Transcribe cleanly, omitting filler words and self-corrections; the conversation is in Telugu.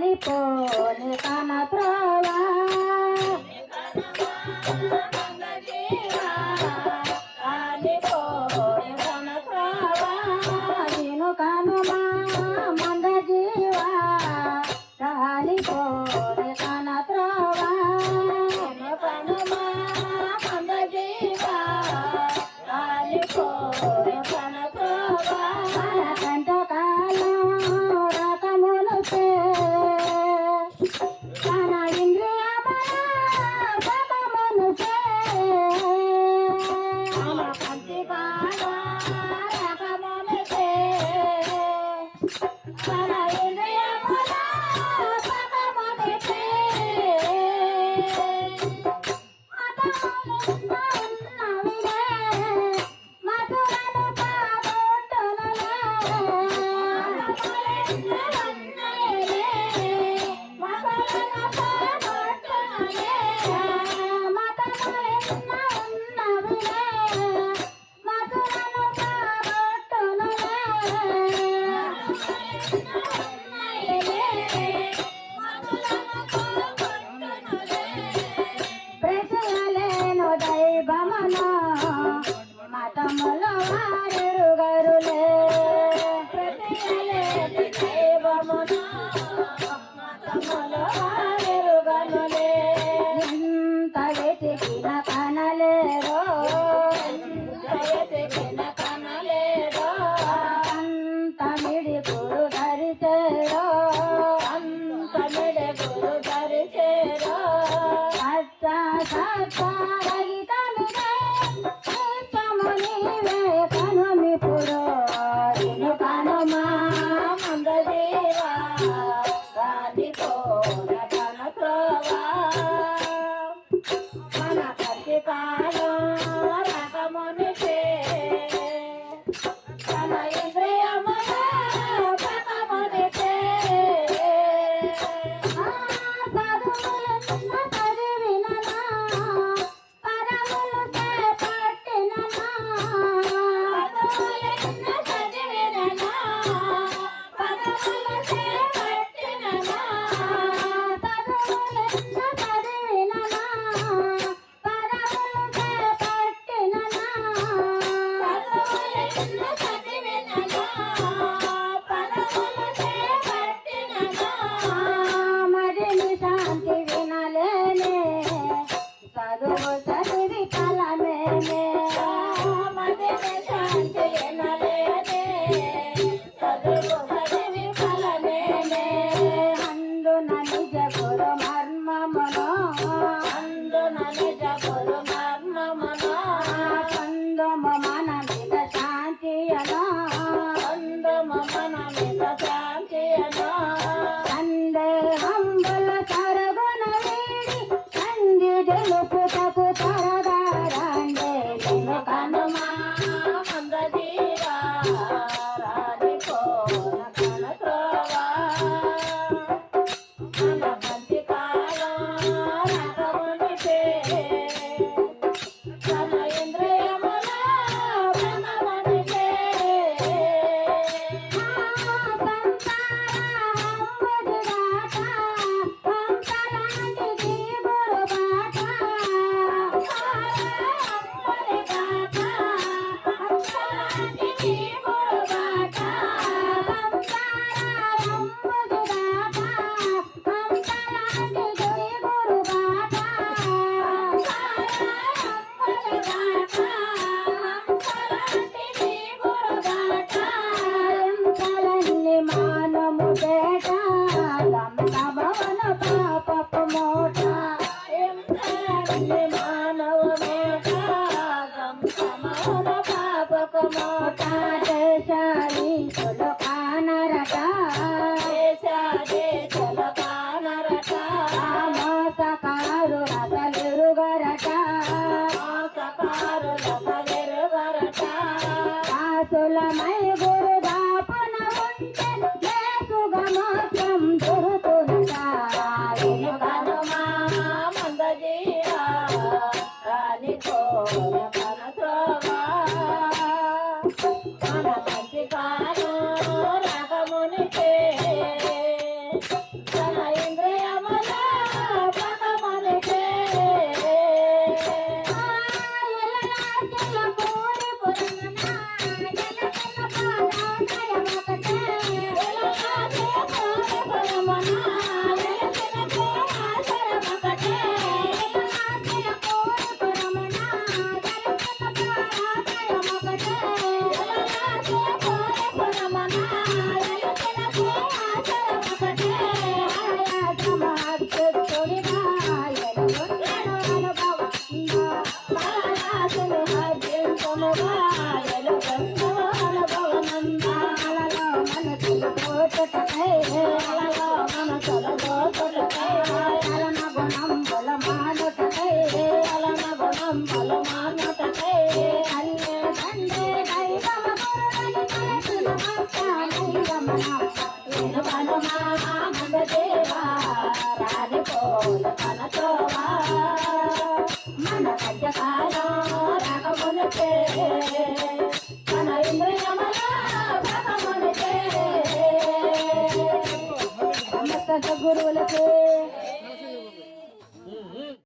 కాలిపోని కన త్రోవా నేను కనుమా మంద జీవా కాలిపోని కన త్రోవా కనుమా మంద జీవా కాలిపోని కన త్రోవా కంట కాలం రకములు కన ఇంద్రియముల పదములు కంటి కాల రకములు కన ఇంద్రియముల పదములు దైవమనో మతములో వారెరుగరులే దైవమనో మతములో వారెరుగరులే ఎంత వెతికిన కనలేరో వెతికిన కనలేరో అంత మిడి గురు ధరిచేరో అంత మిడి గురు ధరిచేరో సత్తా సత్తా అమ్మలు మానుటకై అల్లే తండ్రి దైవమ గురుడని తలచిన భక్తానైరమణ నేను హనుమా మందదేవా రాజపోల కనతోవా మన కజ్జకాలం రాకమునిపే మన ఇంద్రియమల భగమునిపే సమస్త గురువులకే